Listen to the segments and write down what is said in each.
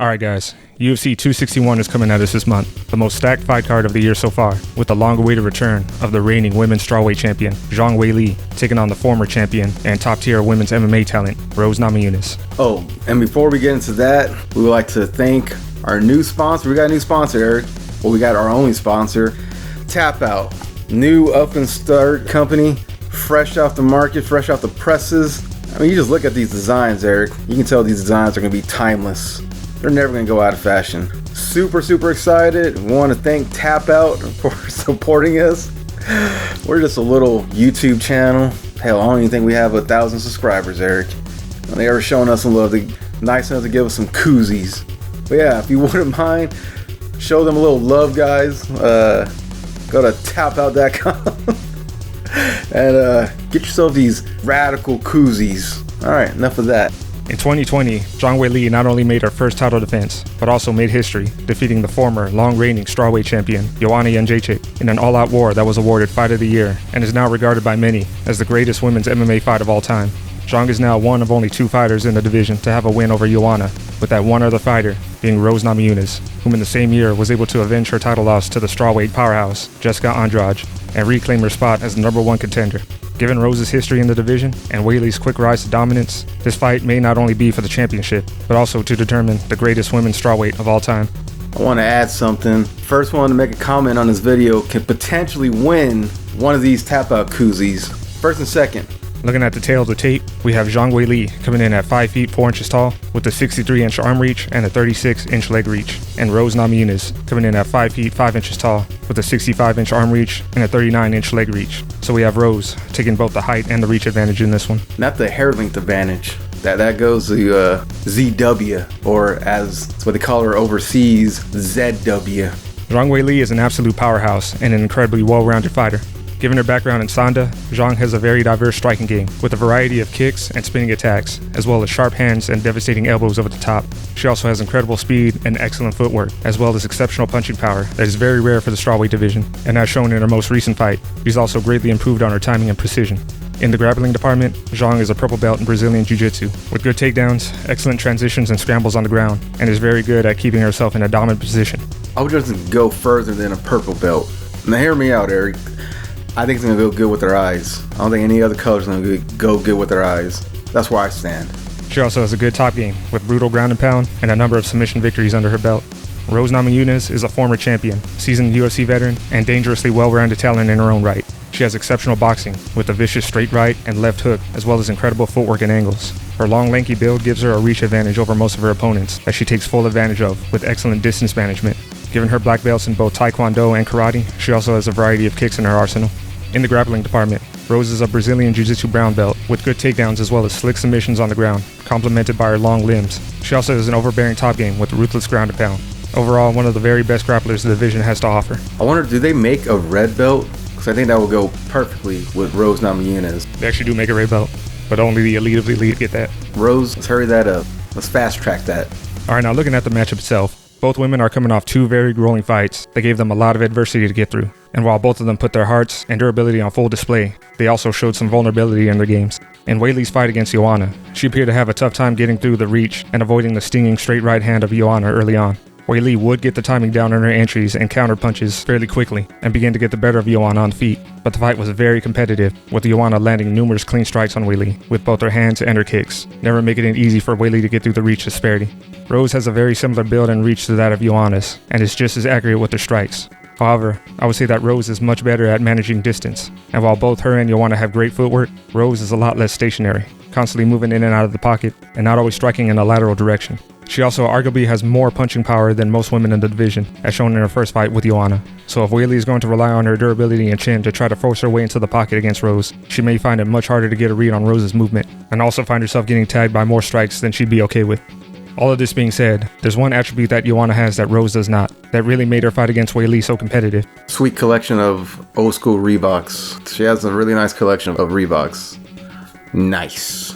Alright guys, UFC 261 is coming at us this month, the most stacked fight card of the year so far, with the long-awaited return of the reigning women's strawweight champion, Zhang Weili, taking on the former champion and top-tier women's MMA talent, Rose Namajunas. Oh, and before we get into that, we would like to thank our new sponsor. We got a new sponsor, Eric. Well, we got our only sponsor, Tap Out. New up-and-start company, fresh off the market, fresh off the presses. I mean, you just look at these designs, Eric. You can tell these designs are going to be timeless. They're never going to go out of fashion. Super excited. We want to thank Tap Out for supporting us. We're just a little YouTube channel. Hell, I don't even think we have 1,000 subscribers, Eric. They ever showing us some love. They're nice enough to give us some koozies. But yeah, if you wouldn't mind, show them a little love, guys. Go to tapout.com and get yourself these radical koozies. All right, enough of that. In 2020, Zhang Weili not only made her first title defense, but also made history, defeating the former long-reigning strawweight champion, Joanna Jędrzejczyk, in an all-out war that was awarded Fight of the Year and is now regarded by many as the greatest women's MMA fight of all time. Zhang is now one of only 2 fighters in the division to have a win over Joanna, with that one other fighter being Rose Namajunas, whom in the same year was able to avenge her title loss to the strawweight powerhouse, Jessica Andrade, and reclaim her spot as the #1 contender. Given Rose's history in the division and Weili's quick rise to dominance, this fight may not only be for the championship, but also to determine the greatest women's strawweight of all time. I want to add something. First one to make a comment on this video can potentially win one of these Tap Out koozies. First and second. Looking at the tail of the tape, we have Zhang Weili coming in at 5 feet 4 inches tall with a 63-inch arm reach and a 36-inch leg reach, and Rose Namajunas coming in at 5 feet 5 inches tall with a 65-inch arm reach and a 39-inch leg reach. So we have Rose taking both the height and the reach advantage in this one. Not the hair length advantage. That goes to ZW, or as what they call her overseas, ZW. Zhang Weili is an absolute powerhouse and an incredibly well-rounded fighter. Given her background in Sanda, Zhang has a very diverse striking game, with a variety of kicks and spinning attacks, as well as sharp hands and devastating elbows over the top. She also has incredible speed and excellent footwork, as well as exceptional punching power that is very rare for the strawweight division, and as shown in her most recent fight, she's also greatly improved on her timing and precision. In the grappling department, Zhang is a purple belt in Brazilian Jiu-Jitsu, with good takedowns, excellent transitions and scrambles on the ground, and is very good at keeping herself in a dominant position. I would just go further than a purple belt. Now hear me out, Eric. I think it's going to go good with her eyes. I don't think any other color is going to go good with her eyes. That's where I stand. She also has a good top game, with brutal ground and pound and a number of submission victories under her belt. Rose Namajunas is a former champion, seasoned UFC veteran, and dangerously well-rounded talent in her own right. She has exceptional boxing, with a vicious straight right and left hook, as well as incredible footwork and angles. Her long, lanky build gives her a reach advantage over most of her opponents, that she takes full advantage of, with excellent distance management. Given her black belts in both Taekwondo and Karate, she also has a variety of kicks in her arsenal. In the grappling department, Rose is a Brazilian Jiu-Jitsu brown belt, with good takedowns as well as slick submissions on the ground, complemented by her long limbs. She also has an overbearing top game with ruthless ground and pound. Overall, one of the very best grapplers the division has to offer. I wonder, do they make a red belt? Because I think that would go perfectly with Rose Namajunas. They actually do make a red belt, but only the elite of the elite get that. Rose, let's hurry that up. Let's fast track that. Alright, now looking at the matchup itself, both women are coming off 2 very grueling fights that gave them a lot of adversity to get through. And while both of them put their hearts and durability on full display, they also showed some vulnerability in their games. In Weili's fight against Joanna, she appeared to have a tough time getting through the reach and avoiding the stinging straight right hand of Joanna early on. Weili would get the timing down on her entries and counter punches fairly quickly and begin to get the better of Joanna on feet, but the fight was very competitive, with Joanna landing numerous clean strikes on Weili with both her hands and her kicks, never making it easy for Weili to get through the reach disparity. Rose has a very similar build and reach to that of Joanna's, and is just as accurate with her strikes. However, I would say that Rose is much better at managing distance, and while both her and Joanna have great footwork, Rose is a lot less stationary, constantly moving in and out of the pocket, and not always striking in a lateral direction. She also arguably has more punching power than most women in the division, as shown in her first fight with Joanna. So if Weili is going to rely on her durability and chin to try to force her way into the pocket against Rose, she may find it much harder to get a read on Rose's movement, and also find herself getting tagged by more strikes than she'd be okay with. All of this being said, there's one attribute that Joanna has that Rose does not, that really made her fight against Weili so competitive. Sweet collection of old school Reeboks. She has a really nice collection of Reeboks. Nice.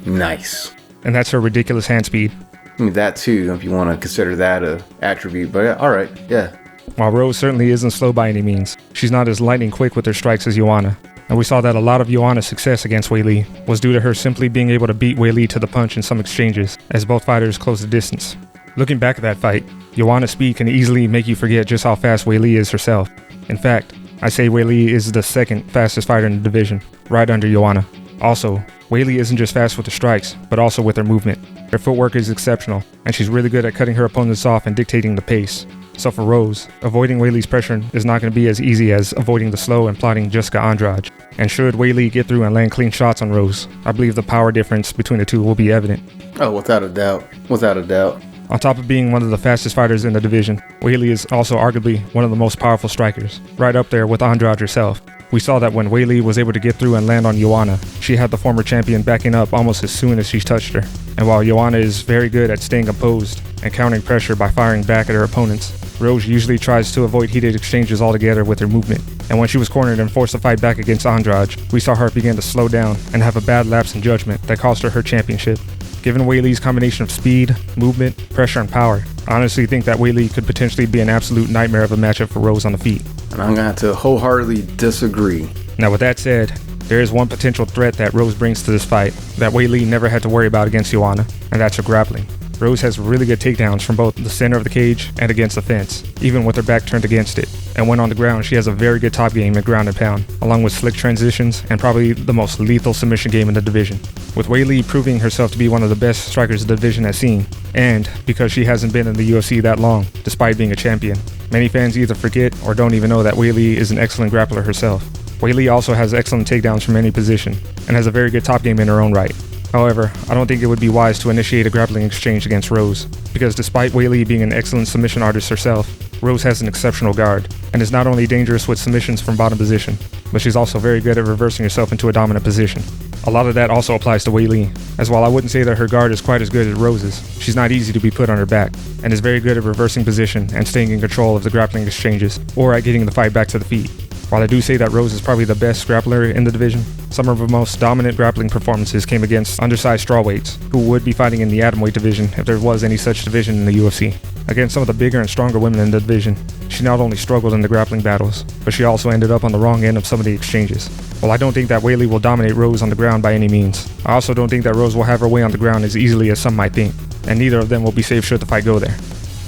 And that's her ridiculous hand speed. I mean, that too, if you want to consider that a attribute, but yeah, alright, yeah. While Rose certainly isn't slow by any means, she's not as lightning quick with her strikes as Joanna. And we saw that a lot of Joanna's success against Weili was due to her simply being able to beat Weili to the punch in some exchanges, as both fighters closed the distance. Looking back at that fight, Joanna's speed can easily make you forget just how fast Weili is herself. In fact, I say Weili is the second fastest fighter in the division, right under Joanna. Also, Weili isn't just fast with her strikes, but also with her movement. Her footwork is exceptional, and she's really good at cutting her opponents off and dictating the pace. So for Rose, avoiding Weili's pressure is not going to be as easy as avoiding the slow and plotting Jessica Andrade. And should Weili get through and land clean shots on Rose, I believe the power difference between the two will be evident. Oh, without a doubt. Without a doubt. On top of being one of the fastest fighters in the division, Weili is also arguably one of the most powerful strikers, right up there with Andrade herself. We saw that when Weili was able to get through and land on Joanna, she had the former champion backing up almost as soon as she touched her. And while Joanna is very good at staying composed and countering pressure by firing back at her opponents, Rose usually tries to avoid heated exchanges altogether with her movement. And when she was cornered and forced to fight back against Andrade, we saw her begin to slow down and have a bad lapse in judgment that cost her championship. Given Weili's combination of speed, movement, pressure, and power, I honestly think that Weili could potentially be an absolute nightmare of a matchup for Rose on the feet. And I'm going to have to wholeheartedly disagree. Now with that said, there is one potential threat that Rose brings to this fight that Weili never had to worry about against Joanna, and that's her grappling. Rose has really good takedowns from both the center of the cage and against the fence, even with her back turned against it. And when on the ground, she has a very good top game at ground and pound, along with slick transitions and probably the most lethal submission game in the division. With Weili proving herself to be one of the best strikers the division has seen, and because she hasn't been in the UFC that long, despite being a champion, many fans either forget or don't even know that Weili is an excellent grappler herself. Weili also has excellent takedowns from any position, and has a very good top game in her own right. However, I don't think it would be wise to initiate a grappling exchange against Rose, because despite Weili being an excellent submission artist herself, Rose has an exceptional guard, and is not only dangerous with submissions from bottom position, but she's also very good at reversing herself into a dominant position. A lot of that also applies to Weili, as while I wouldn't say that her guard is quite as good as Rose's, she's not easy to be put on her back, and is very good at reversing position and staying in control of the grappling exchanges, or at getting the fight back to the feet. While I do say that Rose is probably the best grappler in the division, some of her most dominant grappling performances came against undersized strawweights, who would be fighting in the atomweight division if there was any such division in the UFC. Against some of the bigger and stronger women in the division, she not only struggled in the grappling battles, but she also ended up on the wrong end of some of the exchanges. While I don't think that Weili will dominate Rose on the ground by any means, I also don't think that Rose will have her way on the ground as easily as some might think, and neither of them will be safe should the fight go there.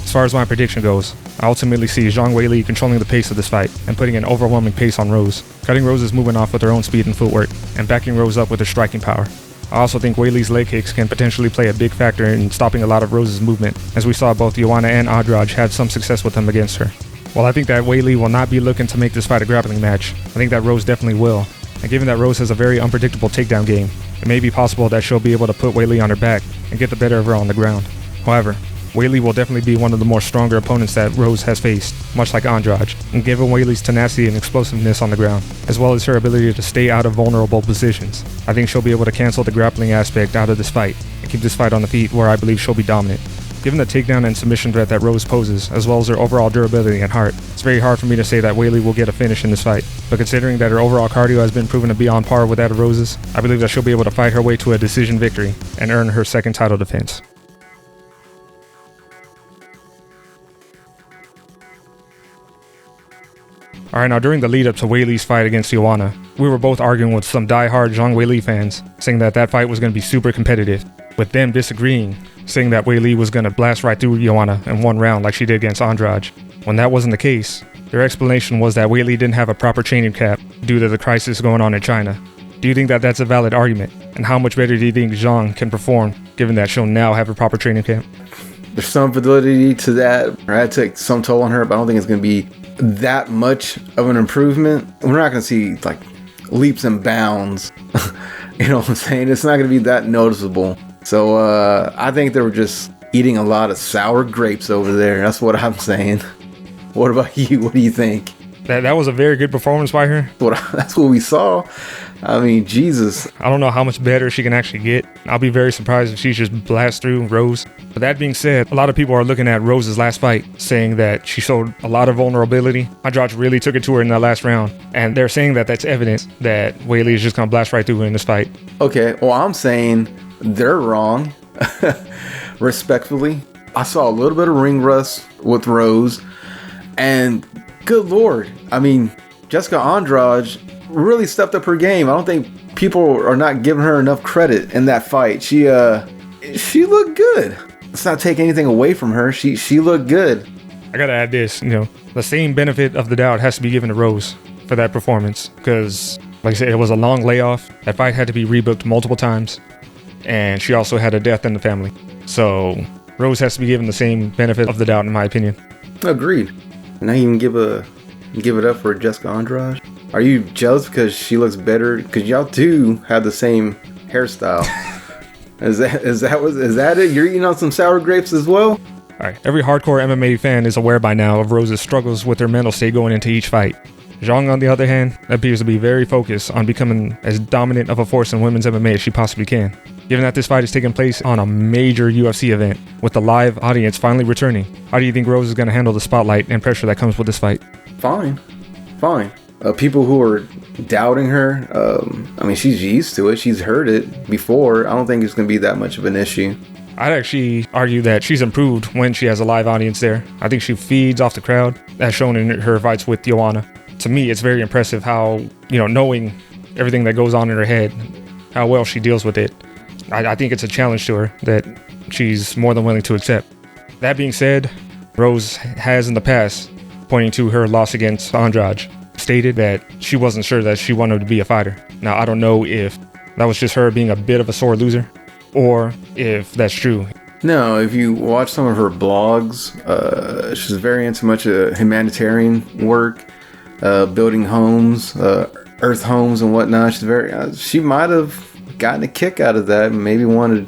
As far as my prediction goes, I ultimately see Zhang Weili controlling the pace of this fight and putting an overwhelming pace on Rose, cutting Rose's movement off with her own speed and footwork, and backing Rose up with her striking power. I also think Weili's leg kicks can potentially play a big factor in stopping a lot of Rose's movement, as we saw both Joanna and Andrade had some success with them against her. While I think that Weili will not be looking to make this fight a grappling match, I think that Rose definitely will. And given that Rose has a very unpredictable takedown game, it may be possible that she'll be able to put Weili on her back and get the better of her on the ground. However, Weili will definitely be one of the more stronger opponents that Rose has faced, much like Andrade, and given Weili's tenacity and explosiveness on the ground, as well as her ability to stay out of vulnerable positions, I think she'll be able to cancel the grappling aspect out of this fight, and keep this fight on the feet where I believe she'll be dominant. Given the takedown and submission threat that Rose poses, as well as her overall durability and heart, it's very hard for me to say that Weili will get a finish in this fight, but considering that her overall cardio has been proven to be on par with that of Rose's, I believe that she'll be able to fight her way to a decision victory, and earn her second title defense. Alright, now during the lead up to Weili's fight against Joanna, we were both arguing with some die-hard Zhang Weili fans, saying that that fight was going to be super competitive, with them disagreeing, saying that Weili was going to blast right through Joanna in one round like she did against Andrade. When that wasn't the case, their explanation was that Weili didn't have a proper training camp due to the crisis going on in China. Do you think that that's a valid argument? And how much better do you think Zhang can perform, given that she'll now have a proper training camp? There's some validity to that. I had to take some toll on her, but I don't think it's going to be that much of an improvement. We're not going to see like leaps and bounds. You know what I'm saying? It's not going to be that noticeable. So I think they were just eating a lot of sour grapes over there. That's what I'm saying. What about you? What do you think? That was a very good performance by her. That's what we saw. I mean, Jesus. I don't know how much better she can actually get. I'll be very surprised if she just blasts through Rose. But that being said, a lot of people are looking at Rose's last fight, saying that she showed a lot of vulnerability. Andrade really took it to her in that last round. And they're saying that that's evidence that Weili is just going to blast right through her in this fight. Okay, well, I'm saying they're wrong. Respectfully. I saw a little bit of ring rust with Rose. And good Lord. I mean, Jessica Andrade really stepped up her game. I don't think people are not giving her enough credit in that fight. She looked good. let's not take anything away from her. She looked good. I gotta add this, the same benefit of the doubt has to be given to Rose for that performance, because, like I said, it was a long layoff. That fight had to be rebooked multiple times, and she also had a death in the family. So Rose has to be given the same benefit of the doubt, in my opinion. Agreed. Now you can give it up for Jessica Andrade. Are you jealous because she looks better? Because y'all two have the same hairstyle. Is that it? You're eating on some sour grapes as well? All right. Every hardcore MMA fan is aware by now of Rose's struggles with her mental state going into each fight. Zhang, on the other hand, appears to be very focused on becoming as dominant of a force in women's MMA as she possibly can. Given that this fight is taking place on a major UFC event, with the live audience finally returning, how do you think Rose is going to handle the spotlight and pressure that comes with this fight? Fine. People who are doubting her, she's used to it. She's heard it before. I don't think it's going to be that much of an issue. I'd actually argue that she's improved when she has a live audience there. I think she feeds off the crowd, as shown in her fights with Joanna. To me, it's very impressive how, knowing everything that goes on in her head, how well she deals with it. I think it's a challenge to her that she's more than willing to accept. That being said, Rose has in the past, pointing to her loss against Andrade, stated that she wasn't sure that she wanted to be a fighter. Now, I don't know if that was just her being a bit of a sore loser, or if that's true. No, if you watch some of her blogs, she's very into much humanitarian work, building homes, earth homes and whatnot. She might have gotten a kick out of that and maybe wanted,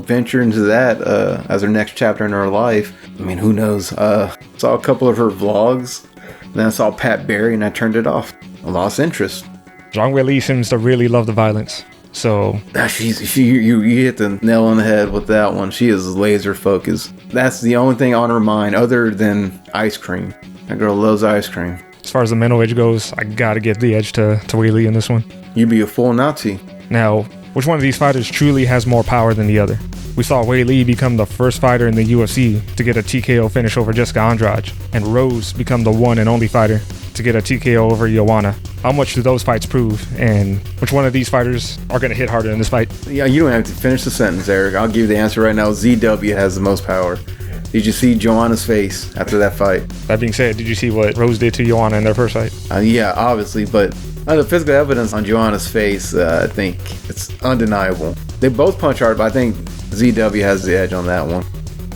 venture into that as her next chapter in her life. I mean, who knows? Saw a couple of her vlogs, then I saw Pat Barry and I turned it off. I lost interest. Zhang Weili seems to really love the violence. So you hit the nail on the head with that one. She is laser focused. That's the only thing on her mind other than ice cream. That girl loves ice cream. As far as the mental edge goes, I gotta give the edge to Weili in this one. You'd be a fool not to. Now, which one of these fighters truly has more power than the other? We saw Weili become the first fighter in the UFC to get a TKO finish over Jessica Andrade, and Rose become the one and only fighter to get a TKO over Joanna. How much do those fights prove, and which one of these fighters are going to hit harder in this fight? Yeah, you don't have to finish the sentence, Eric. I'll give you the answer right now. ZW has the most power. Did you see Joanna's face after that fight? That being said, did you see what Rose did to Joanna in their first fight? Yeah, obviously, but the physical evidence on Joanna's face, I think it's undeniable. They both punch hard, but I think ZW has the edge on that one.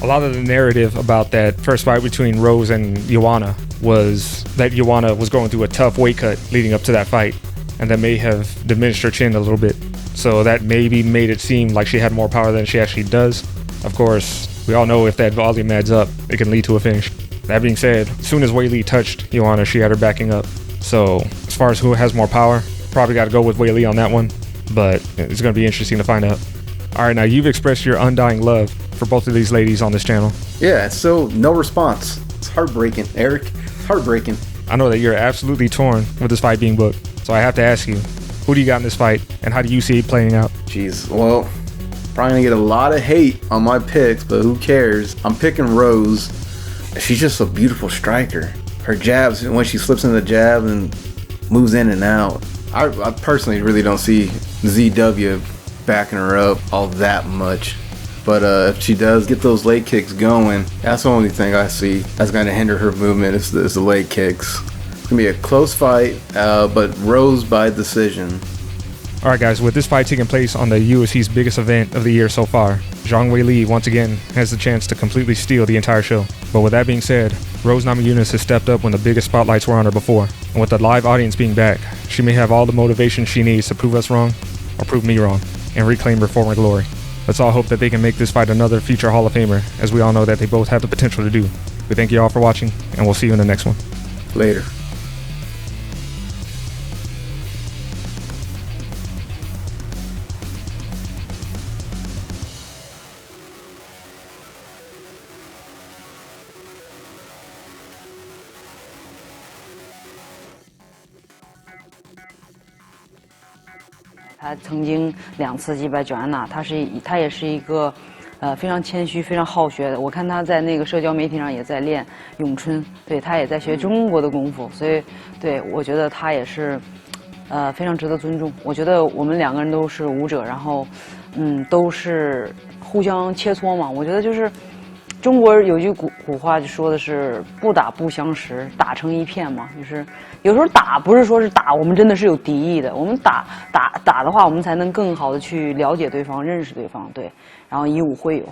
A lot of the narrative about that first fight between Rose and Joanna was that Joanna was going through a tough weight cut leading up to that fight, and that may have diminished her chin a little bit. So that maybe made it seem like she had more power than she actually does. Of course, we all know if that volume adds up, it can lead to a finish. That being said, as soon as Weili touched Joanna, she had her backing up. So as far as who has more power, probably got to go with Weili on that one, but it's going to be interesting to find out. All right, now you've expressed your undying love for both of these ladies on this channel. Yeah, so no response. It's heartbreaking, Eric. It's heartbreaking. I know that you're absolutely torn with this fight being booked, so I have to ask you, who do you got in this fight, and how do you see it playing out? Jeez, well, probably gonna get a lot of hate on my picks, but who cares? I'm picking Rose. She's just a beautiful striker. Her jabs, when she slips in the jab and moves in and out. I personally really don't see ZW backing her up all that much. But if she does get those leg kicks going, that's the only thing I see that's going to hinder her movement is the leg kicks. It's going to be a close fight, but Rose by decision. All right, guys, with this fight taking place on the UFC's biggest event of the year so far, Zhang Weili once again has the chance to completely steal the entire show. But with that being said, Rose Namajunas has stepped up when the biggest spotlights were on her before. And with the live audience being back, she may have all the motivation she needs to prove us wrong, or prove me wrong, and reclaim her former glory. Let's all hope that they can make this fight another future Hall of Famer, as we all know that they both have the potential to do. We thank you all for watching, and we'll see you in the next one. Later.他曾经2次击败Joanna，他也是一个，非常谦虚、非常好学的。我看他在那个社交媒体上也在练咏春，对他也在学中国的功夫，所以对我觉得他也是，非常值得尊重。我觉得我们2个人都是武者，然后，都是互相切磋嘛。我觉得就是中国有句古话就说的是不打不相识，打成一片嘛。就是有时候打不是说是打，我们真的是有敌意的。我们打的话，我们才能更好的去了解对方、认识对方，对，然后以武会友。